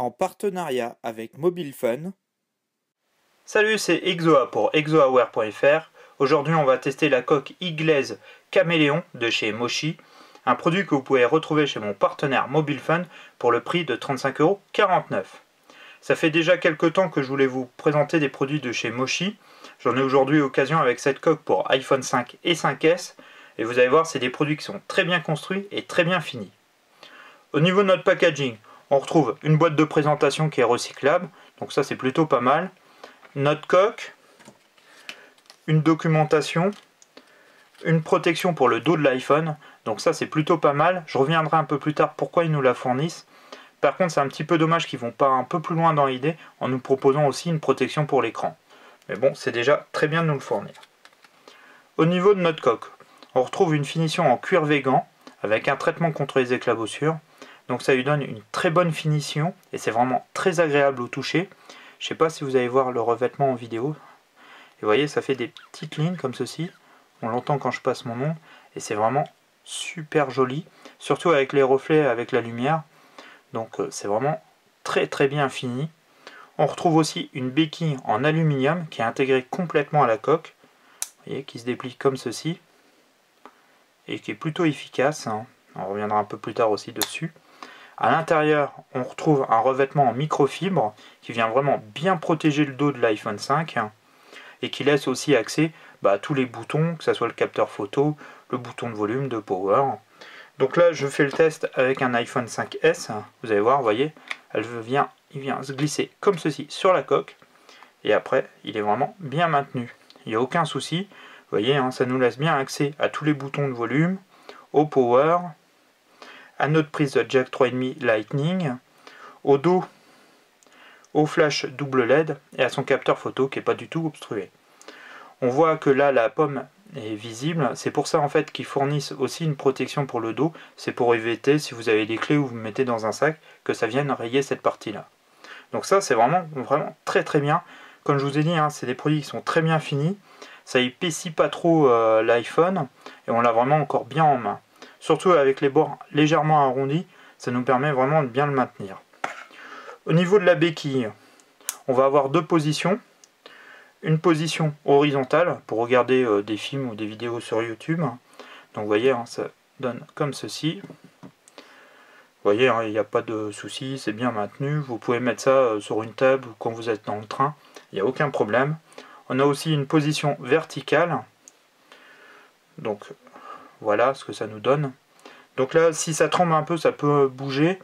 en partenariat avec Mobile Fun. Salut, c'est Exoa pour exoaware.fr. Aujourd'hui, on va tester la coque e-glaze Caméléon de chez Moshi, un produit que vous pouvez retrouver chez mon partenaire Mobile Fun pour le prix de 35,49 €. Ça fait déjà quelques temps que je voulais vous présenter des produits de chez Moshi. J'en ai aujourd'hui occasion avec cette coque pour iPhone 5 et 5S. Et vous allez voir, c'est des produits qui sont très bien construits et très bien finis. Au niveau de notre packaging, on retrouve une boîte de présentation qui est recyclable. Donc ça, c'est plutôt pas mal. Notre coque, une documentation, une protection pour le dos de l'iPhone. Donc ça, c'est plutôt pas mal. Je reviendrai un peu plus tard pourquoi ils nous la fournissent. Par contre, c'est un petit peu dommage qu'ils vont pas un peu plus loin dans l'idée en nous proposant aussi une protection pour l'écran. Mais bon, c'est déjà très bien de nous le fournir. Au niveau de notre coque, on retrouve une finition en cuir végan avec un traitement contre les éclaboussures. Donc ça lui donne une très bonne finition et c'est vraiment très agréable au toucher. Je ne sais pas si vous allez voir le revêtement en vidéo. Et vous voyez, ça fait des petites lignes comme ceci. On l'entend quand je passe mon ongle et c'est vraiment super joli. Surtout avec les reflets, avec la lumière. Donc c'est vraiment très bien fini. On retrouve aussi une béquille en aluminium qui est intégrée complètement à la coque. Vous voyez, qui se déplie comme ceci. Et qui est plutôt efficace. On reviendra un peu plus tard aussi dessus. À l'intérieur, on retrouve un revêtement en microfibre qui vient vraiment bien protéger le dos de l'iPhone 5 et qui laisse aussi accès à tous les boutons, que ce soit le capteur photo, le bouton de volume, de power. Donc là, je fais le test avec un iPhone 5S. Vous allez voir, vous voyez, il vient se glisser comme ceci sur la coque. Et après, il est vraiment bien maintenu. Il n'y a aucun souci. Vous voyez, ça nous laisse bien accès à tous les boutons de volume, au power, à notre prise de jack 3,5 Lightning, au dos, au flash double LED et à son capteur photo qui n'est pas du tout obstrué. On voit que là, la pomme est visible. C'est pour ça en fait qu'ils fournissent aussi une protection pour le dos. C'est pour éviter, si vous avez des clés ou vous mettez dans un sac, que ça vienne rayer cette partie-là. Donc ça, c'est vraiment très bien. Comme je vous ai dit, c'est des produits qui sont très bien finis. Ça épaissit pas trop l'iPhone et on l'a vraiment encore bien en main. Surtout avec les bords légèrement arrondis, ça nous permet vraiment de bien le maintenir. Au niveau de la béquille, on va avoir deux positions. Une position horizontale pour regarder des films ou des vidéos sur YouTube. Donc vous voyez, ça donne comme ceci. Vous voyez, il n'y a pas de souci, c'est bien maintenu. Vous pouvez mettre ça sur une table ou quand vous êtes dans le train, il n'y a aucun problème. On a aussi une position verticale. Donc voilà ce que ça nous donne. Donc là, si ça tremble un peu, ça peut bouger.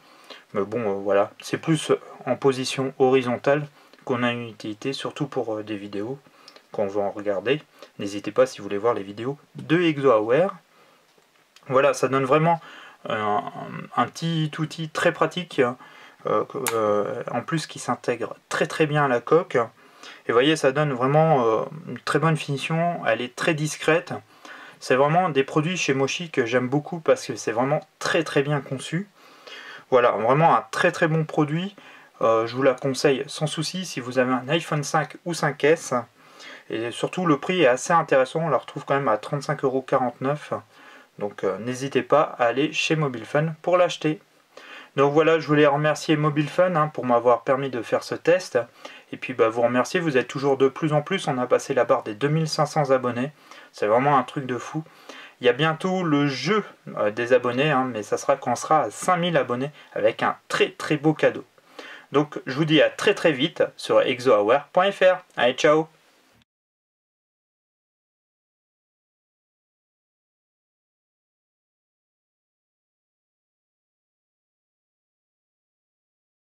Mais bon, voilà, c'est plus en position horizontale qu'on a une utilité, surtout pour des vidéos, quand on va en regarder. N'hésitez pas si vous voulez voir les vidéos de ExoAware. Voilà, ça donne vraiment un petit outil très pratique, en plus qui s'intègre très bien à la coque. Et vous voyez, ça donne vraiment une très bonne finition, elle est très discrète. C'est vraiment des produits chez Moshi que j'aime beaucoup parce que c'est vraiment très bien conçu. Voilà, vraiment un très bon produit. Je vous la conseille sans souci si vous avez un iPhone 5 ou 5S. Et surtout, le prix est assez intéressant. On la retrouve quand même à 35,49 €. Donc n'hésitez pas à aller chez Mobile Fun pour l'acheter. Donc voilà, je voulais remercier Mobile Fun pour m'avoir permis de faire ce test. Et puis vous remercier, vous êtes toujours de plus en plus. On a passé la barre des 2500 abonnés. C'est vraiment un truc de fou. Il y a bientôt le jeu des abonnés, mais ça sera quand on sera à 5000 abonnés avec un très beau cadeau. Donc je vous dis à très vite sur exoaware.fr. Allez, ciao!